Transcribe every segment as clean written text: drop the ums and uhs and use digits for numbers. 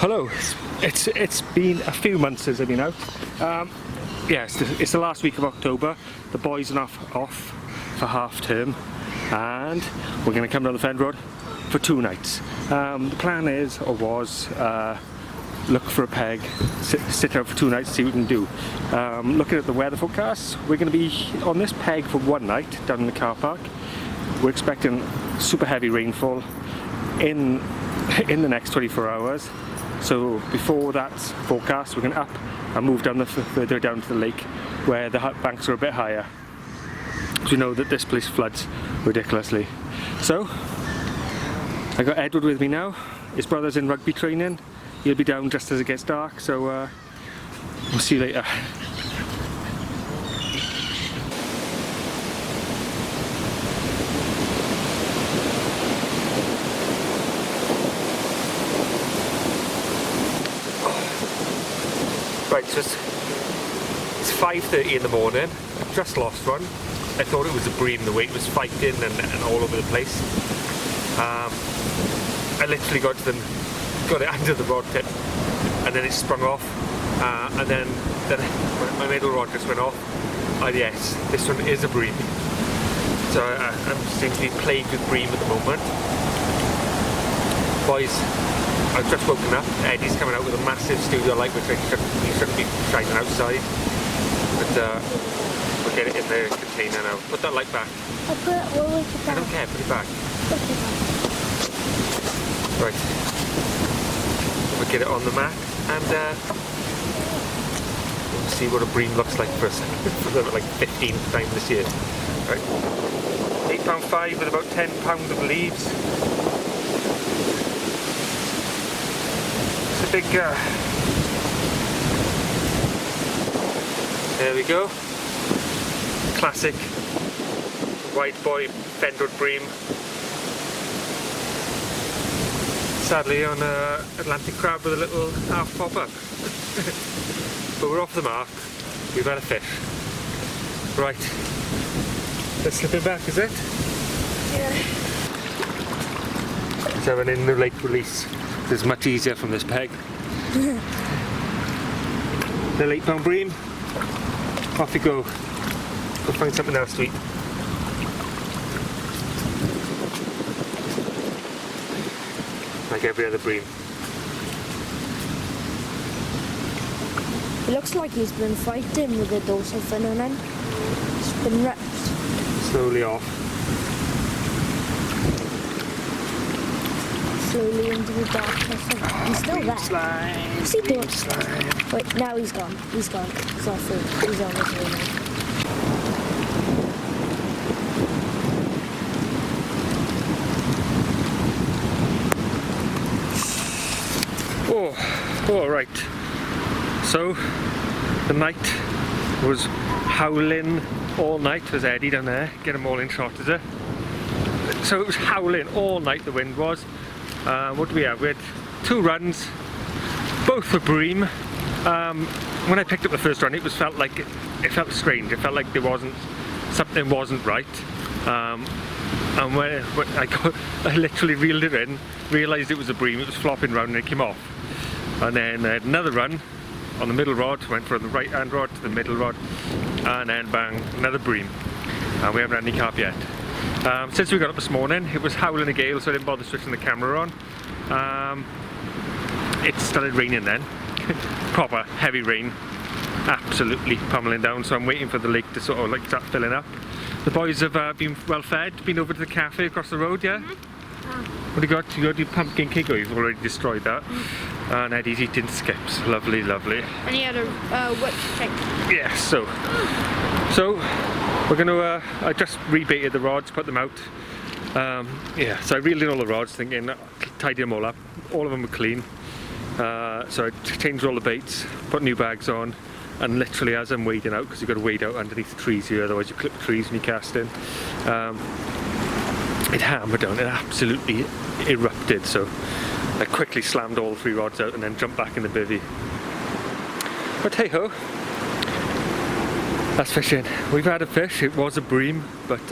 Hello, it's been a few months since I've been out. Yes, it's the last week of October. The boys are off for half term and we're going to come down the Fen Road for 2 nights. The plan is, or was, look for a peg, sit out for 2 nights, see what we can do. Looking at the weather forecasts, we're going to be on this peg for 1 night down in the car park. We're expecting super heavy rainfall in the next 24 hours. So before that forecast, we're going to up and move down further down to the lake where the banks are a bit higher. So we know that this place floods ridiculously. So I got Edward with me now. His brother's in rugby training. He'll be down just as it gets dark. So we'll see you later. Right, so it's 5:30 in the morning. I've just lost one. I thought it was a bream, the way it was fighting and all over the place. I literally got it under the rod tip and then it sprung off. And then my middle rod just went off. And yes, this one is a bream. So I'm seem to be plagued with bream at the moment. Boys, I've just woken up. Eddie's coming out with a massive studio light, which he shouldn't be shining outside. But we'll get it in the container now. Put that light back. I don't care, put it back. Right. We'll get it on the mat and we'll see what a bream looks like for the like 15th time this year. Right. £8.5 with about £10 of leaves. Big there we go, classic white boy fended bream, sadly on Atlantic crab with a little half pop up. But we're off the mark, we've had a fish. Right, let's slip it back, is it? Yeah. Let's have an in the lake release. It's much easier from this peg. The £8 bream. Off you go. Go find something else to eat. Like every other bream. It looks like he's been fighting with the dorsal fin on him. It's been ripped. Slowly off. Slowly into the darkness. He's still there. Slime. What's he doing? Slime. Wait, now he's gone. He's gone. He's off food. He's on his way now. Oh, right. So, the night was howling all night. There's Eddie down there. Get them all in shot, is it? So it was howling all night, the wind was. What do we have? We had 2 runs, both for bream. When I picked up the first run, it felt strange. It felt like something wasn't right. And when I literally reeled it in, realised it was a bream. It was flopping round and it came off. And then I had another run on the middle rod, went from the right hand rod to the middle rod, and then bang, another bream. And we haven't had any carp yet. Since we got up this morning, it was howling a gale, so I didn't bother switching the camera on. It started raining then. Proper heavy rain, absolutely pummeling down, so I'm waiting for the lake to sort of like start filling up. The boys have been well fed, been over to the cafe across the road, yeah? What do you got? You got your pumpkin cake, or you've already destroyed that. And Eddie's eating skips, lovely, lovely. And he had a whipped cake. Yeah, so we're going to, I just rebaited the rods, put them out. Yeah, so I reeled in all the rods thinking, tidy them all up. All of them were clean. So I changed all the baits, put new bags on, and literally as I'm wading out, because you've got to wade out underneath the trees here, otherwise you clip trees when you cast in. It hammered down, it absolutely erupted, so I quickly slammed all 3 rods out and then jumped back in the bivvy. But hey ho, that's fishing. We've had a fish, it was a bream, but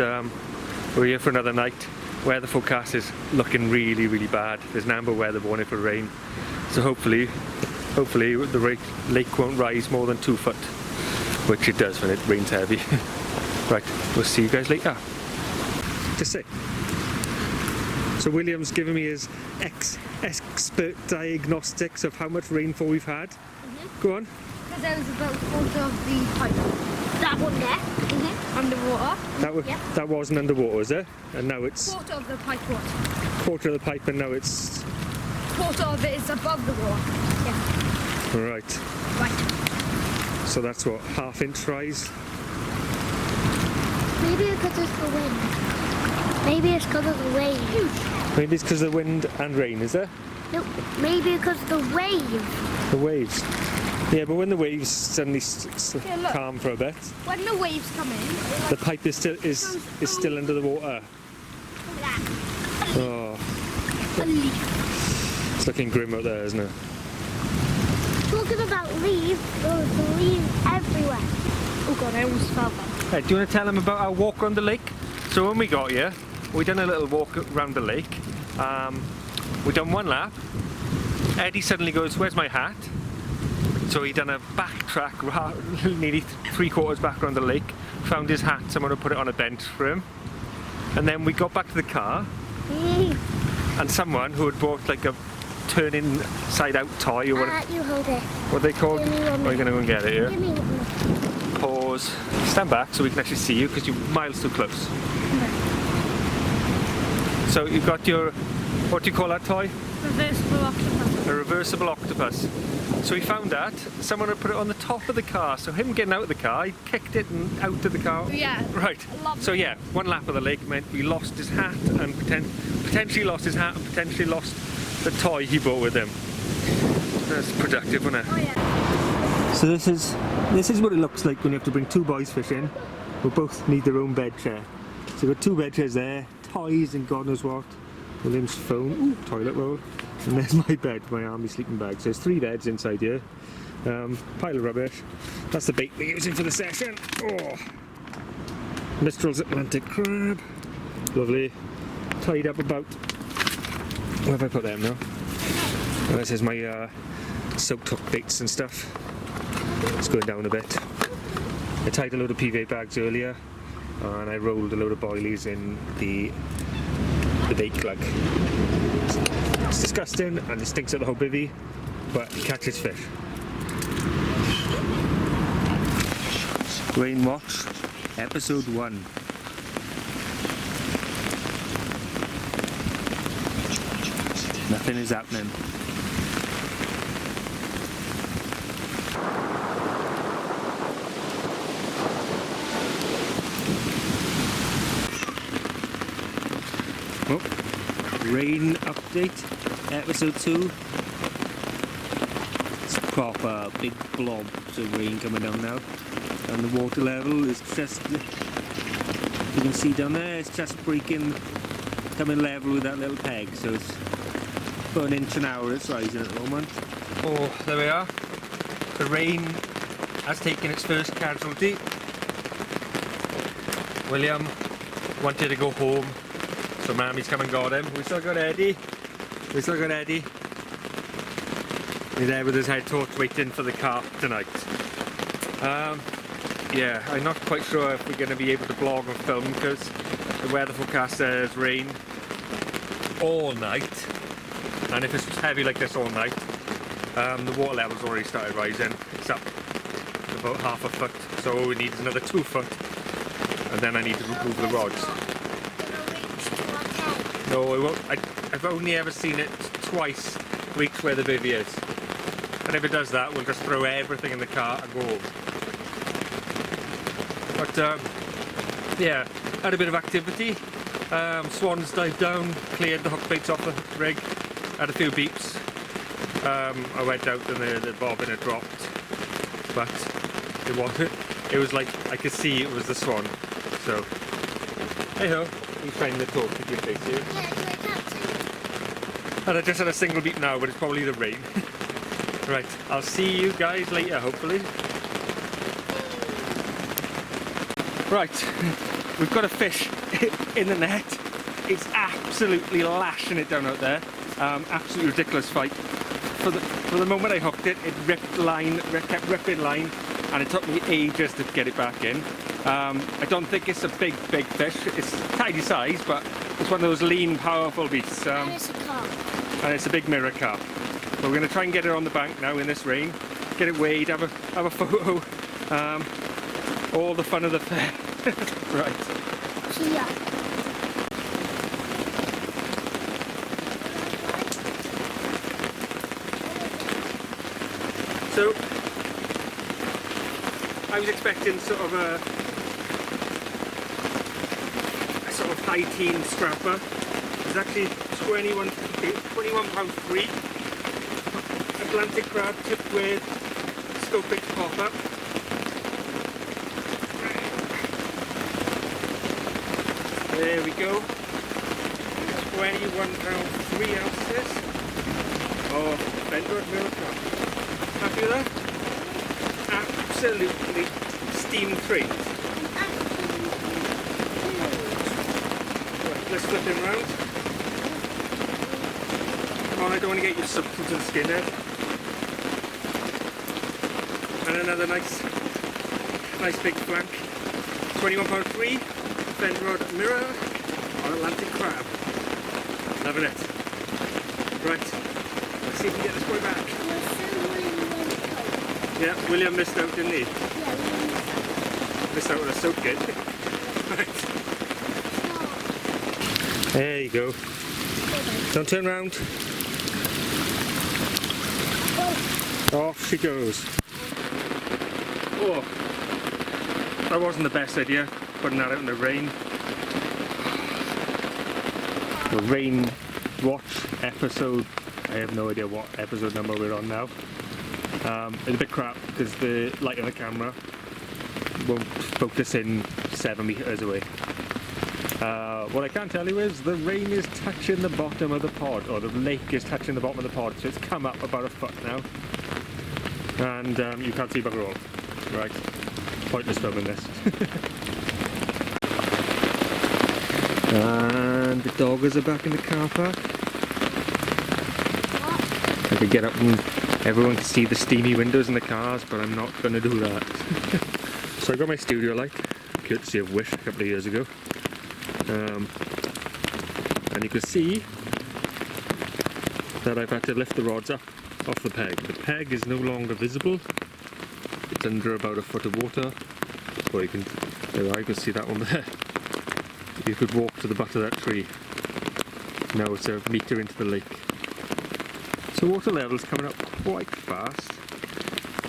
we're here for another night. weather forecast is looking really, really bad. There's an amber weather warning for rain. So hopefully the lake won't rise more than 2 foot, which it does when it rains heavy. Right, we'll see you guys later. Just say. So William's given me his expert diagnostics of how much rainfall we've had. Go on. Because there was about a quarter of the pipe. That one there, underwater. That wasn't underwater, was it? And now it's... Quarter of the pipe what? Quarter of the pipe, and now it's... Quarter of it is above the water. Yeah. Right. Right. So that's what, half-inch rise? Maybe because it's the wind. Maybe it's because of the wave. Maybe it's because of the wind and rain, is it? No, maybe because of the wave. The waves. Yeah, but when the waves suddenly calm for a bit, when the waves come in, the pipe is still under the water. Look at that. Oh, A leaf. it's looking grim out there, isn't it? Talking about leaves, there's leaves everywhere. Oh god, I almost fell down. Hey, do you want to tell them about our walk around the lake? So when we got here, we done a little walk around the lake. We done one lap. Eddie suddenly goes, "Where's my hat?" So he done a backtrack, nearly 3/4 back around the lake, found his hat, someone had put it on a bench for him. And then we got back to the car, and someone who had bought like a turn inside out toy or whatever. You hold it. What they called? Give me one Are you going to go and get it here? Give me one. Pause. Stand back so we can actually see you because you're miles too close. So you've got your, what do you call that toy? Reversible octopus. A reversible octopus. So he found that, someone had put it on the top of the car, so him getting out of the car, he kicked it and out of the car. Yeah. Right. So yeah, one lap of the lake meant we lost his hat and potentially lost his hat and potentially lost the toy he brought with him. That's productive, wasn't it? Oh yeah. So this is what it looks like when you have to bring two boys fishing who both need their own bed chair. So you've got two bed chairs there, toys and God knows what. William's phone, toilet roll, and there's my bed, my army sleeping bag. So there's 3 beds inside here. Pile of rubbish. That's the bait we're using for the session. Oh, Mistral's Atlantic crab. Lovely. Tied up about. Where have I put them now? Oh, this is my soaked hook baits and stuff. It's going down a bit. I tied a load of PVA bags earlier, and I rolled a load of boilies in the bait glug. It's disgusting and it stinks at the whole bivvy, but it catches fish. Rain Watch, episode 1. Nothing is happening. Oh, rain update, episode 2. It's proper big blobs of rain coming down now, and the water level is just, you can see down there, it's just coming level with that little peg, so it's about 1 inch an hour it's rising at the moment. Oh, there we are. The rain has taken its first casualty. William wanted to go home, so Mammy's come and got him. We still got Eddie. He's there with his head torch waiting for the Carp tonight. Yeah, I'm not quite sure if we're going to be able to vlog or film because the weather forecast says rain all night. And if it's heavy like this all night, the water level's already started rising. It's up about 1/2 foot, so we need another 2 foot. And then I need to remove the rods. No, I won't. I've only ever seen it twice reach where the bivvy is. And if it does that, we'll just throw everything in the car and go home. But yeah, had a bit of activity. Swans dived down, cleared the hook baits off the rig, had a few beeps. I went out and the bobbin had dropped, but it was like I could see it was the swan. So, hey ho, he's trying to talk to your face here. And I just had a single beep now, but it's probably the rain. Right, I'll see you guys later, hopefully. Right, we've got a fish in the net is absolutely lashing it down out there. Absolutely ridiculous fight. For the moment I hooked it, it ripped line, kept ripping line, and it took me ages to get it back in. I don't think it's a big fish. It's tidy size, but it's one of those lean, powerful beasts. And it's a carp. And it's a big mirror carp. So we're going to try and get it on the bank now in this rain. Get it weighed, have a photo. All the fun of the fair. Right. See ya. So, I was expecting sort of a sort of high teen scrapper. It's actually 21 pound free. Atlantic crab tipped with scopic popper. There we go. 21 pound 3 ounces of Bensounds mirror crab. Happy with that? Absolutely steam free. Right, let's flip him round. Come on, I don't want to get you sucked into the skin there. And another nice big flank. 21 pound 3 Bensounds mirror on Atlantic crab. Loving it. Right, let's see if we can get this boy back. Yeah, William missed out, didn't he? Yeah, William Missed out on a soak kit. Right. There you go. Don't turn round. Off she goes. Oh, that wasn't the best idea, putting that out in the rain. The rain watch episode. I have no idea what episode number we're on now. It's a bit crap because the light on the camera won't focus in 7 meters away. What I can tell you is the rain is touching the bottom of the pod, or the lake is touching the bottom of the pod, so it's come up about a foot now. And you can't see bugger all. Right, pointless filming this. And the doggers are back in the car park. I could get up and everyone can see the steamy windows in the cars, but I'm not going to do that. So I got my studio light, courtesy of Wish, a couple of years ago. And you can see that I've had to lift the rods up off the peg. The peg is no longer visible. It's under about a foot of water. Or you can, there you can see that one there. You could walk to the butt of that tree. Now it's a metre into the lake. So water level's coming up quite fast.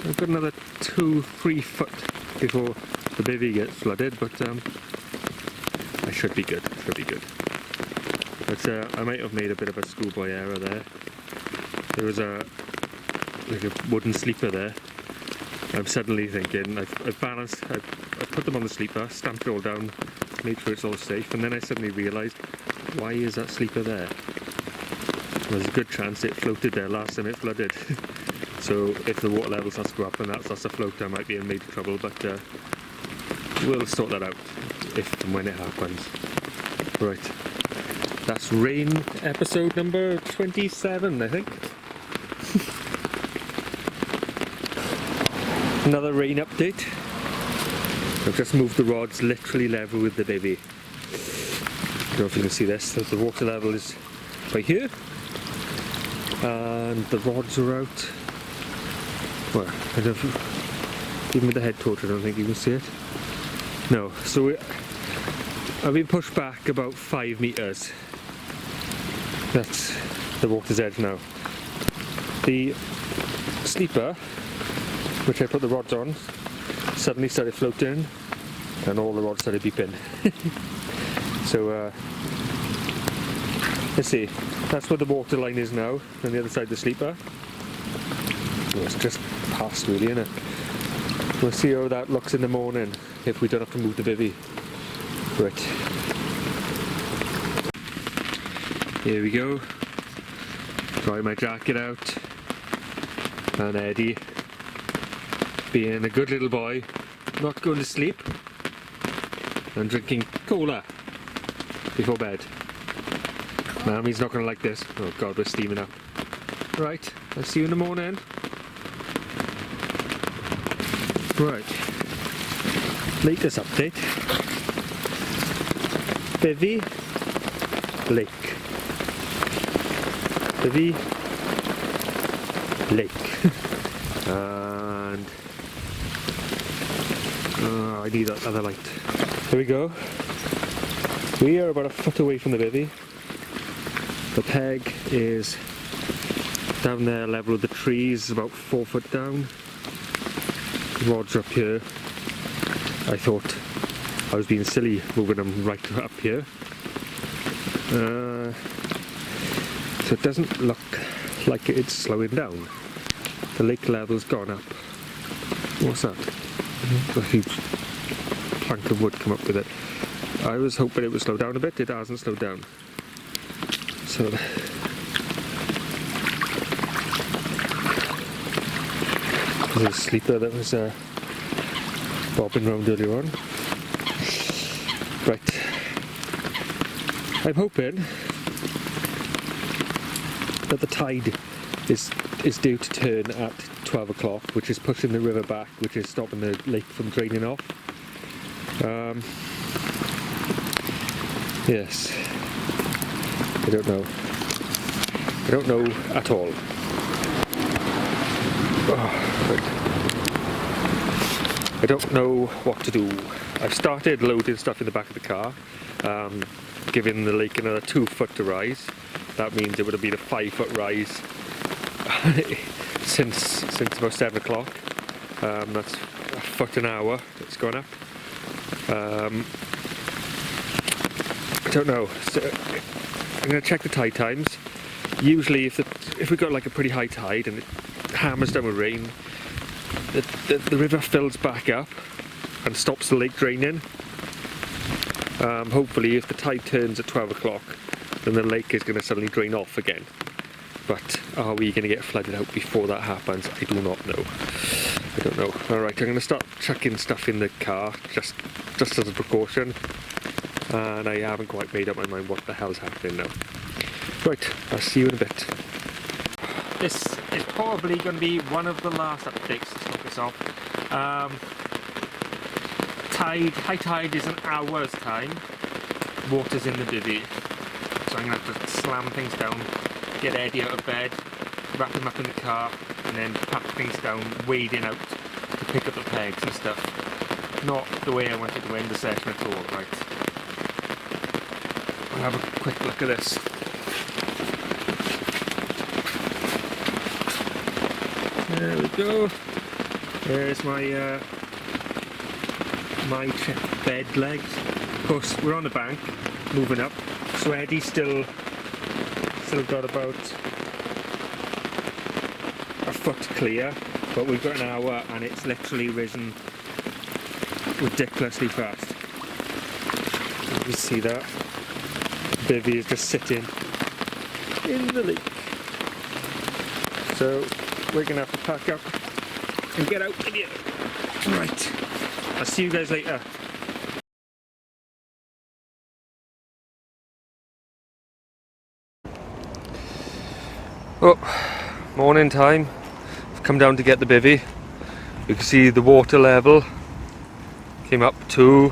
I've got another 2-3 foot before the bivvy gets flooded, but I should be good, But I might have made a bit of a schoolboy error there. There was like a wooden sleeper there. I'm suddenly thinking, I've balanced, I've put them on the sleeper, stamped it all down, made sure it's all safe, and then I suddenly realised, why is that sleeper there? There's a good chance it floated there last time it flooded. So if the water level starts to go up and that starts to float, I might be in major trouble, but we'll sort that out if and when it happens. Right, that's rain episode number 27, I think. Another rain update. I've just moved the rods literally level with the bivvy. I don't know if you can see this, so the water level is right here. And the rods are out. Well, I don't, even with the head torch I don't think you can see it. No, so I've been pushed back about 5 meters. That's the water's edge now. The sleeper, which I put the rods on, suddenly started floating and all the rods started beeping. So let's see, that's where the water line is now, on the other side of the sleeper. Well, it's just past really, isn't it? We'll see how that looks in the morning if we don't have to move the bivvy. Right. Here we go. Dry my jacket out. And Eddie, being a good little boy, not going to sleep and drinking cola before bed. He's not going to like this. Oh god, we're steaming up. Right, I'll see you in the morning. Right, latest update. Bivy Lake. Bivy Lake. And I need that other light. Here we go. We are about a foot away from the bivvy. The peg is down there level with the trees, about 4 foot down. The rods are up here. I thought I was being silly moving them right up here. So it doesn't look like it's slowing down. The lake level's gone up. What's that? A huge plank of wood come up with it. I was hoping it would slow down a bit. It hasn't slowed down. So there's a sleeper that was bobbing around earlier on. Right. I'm hoping that the tide is due to turn at 12 o'clock, which is pushing the river back, which is stopping the lake from draining off. Yes. I don't know. I don't know at all. Oh, right. I don't know what to do. I've started loading stuff in the back of the car, giving the lake another 2 foot to rise. That means it would have been a 5 foot rise since about 7 o'clock. That's a foot an hour it's gone up. I don't know. So I'm going to check the tide times. Usually if we've got like a pretty high tide and it hammers down with rain, the river fills back up and stops the lake draining. Hopefully if the tide turns at 12 o'clock, then the lake is going to suddenly drain off again. But are we going to get flooded out before that happens? I do not know. I don't know. Alright, I'm going to start chucking stuff in the car just as a precaution. And I haven't quite made up my mind what the hell's happening now. Right, I'll see you in a bit. This is probably going to be one of the last updates to stop this off. High tide is an hour's time. Water's in the bivvy. So I'm going to have to slam things down, get Eddie out of bed, wrap him up in the car, and then pack things down, wading out to pick up the pegs and stuff. Not the way I wanted to end the session at all, right? We'll have a quick look at this. There we go. There's my my bed legs. Of course, we're on the bank, moving up. So Eddie's still got about a foot clear, but we've got an hour and it's literally risen ridiculously fast. You can see that. Bivvy is just sitting in the lake. So we're gonna have to pack up and get out of here. Right, I'll see you guys later. Oh, morning time. I've come down to get the bivvy. You can see the water level came up to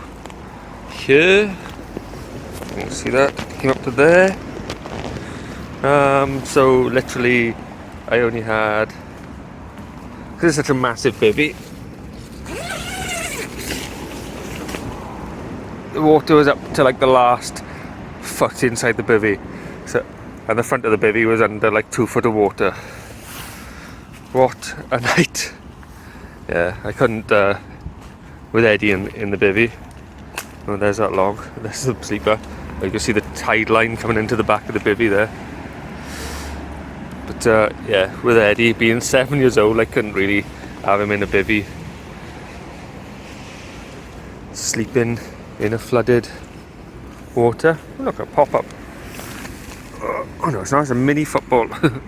here. You can see that, came up to there. So literally I only had, this is such a massive bivvy. The water was up to like the last foot inside the bivvy. So, and the front of the bivvy was under like 2 foot of water. What a night. Yeah, I couldn't, with Eddie in the bivvy. Oh, there's that log, there's the sleeper. You can see the tide line coming into the back of the bivvy there. But yeah, with Eddie being 7 years old, I couldn't really have him in a bivvy. Sleeping in a flooded water. Oh, look, a pop-up. Oh no, it's not, it's a mini football.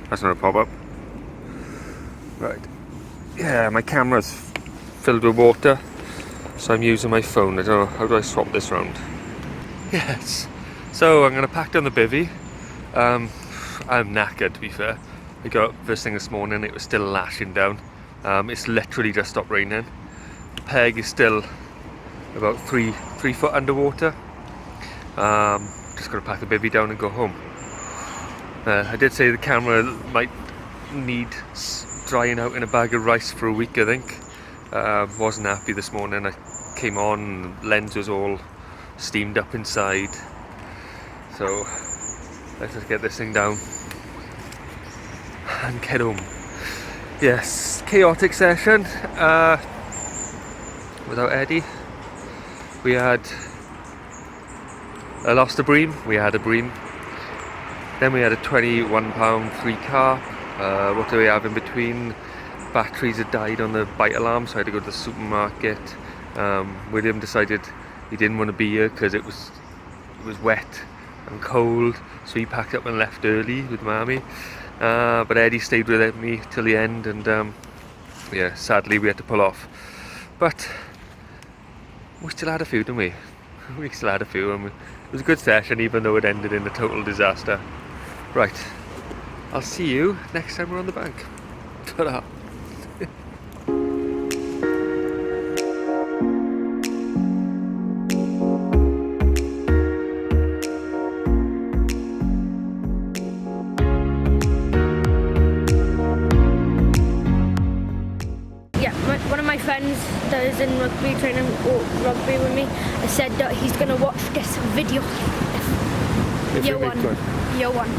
That's not a pop-up. Right. Yeah, my camera's filled with water, so I'm using my phone. I don't know, how do I swap this round? Yes, So I'm going to pack down the bivvy. I'm knackered, to be fair. I got up first thing this morning, it was still lashing down. It's literally just stopped raining. The peg is still about three foot underwater. Just got to pack the bivvy down and go home. I did say the camera might need drying out in a bag of rice for a week, I think. Wasn't happy this morning. I came on, lens was all steamed up inside. So let's just get this thing down and get home. Yes, chaotic session without Eddie. I lost a bream, we had a bream. Then we had a £21 free carp. What do we have in between? Batteries had died on the bite alarm, so I had to go to the supermarket. William decided he didn't want to be here because it was wet and cold, so he packed up and left early with Mammy. But Eddie stayed with me till the end, and yeah, sadly we had to pull off. But we still had a few, didn't we? We still had a few, and it was a good session, even though it ended in a total disaster. Right, I'll see you next time we're on the bank. Ta-da! One of my friends that is in rugby training rugby with me, I said that he's going to watch this video. Year one.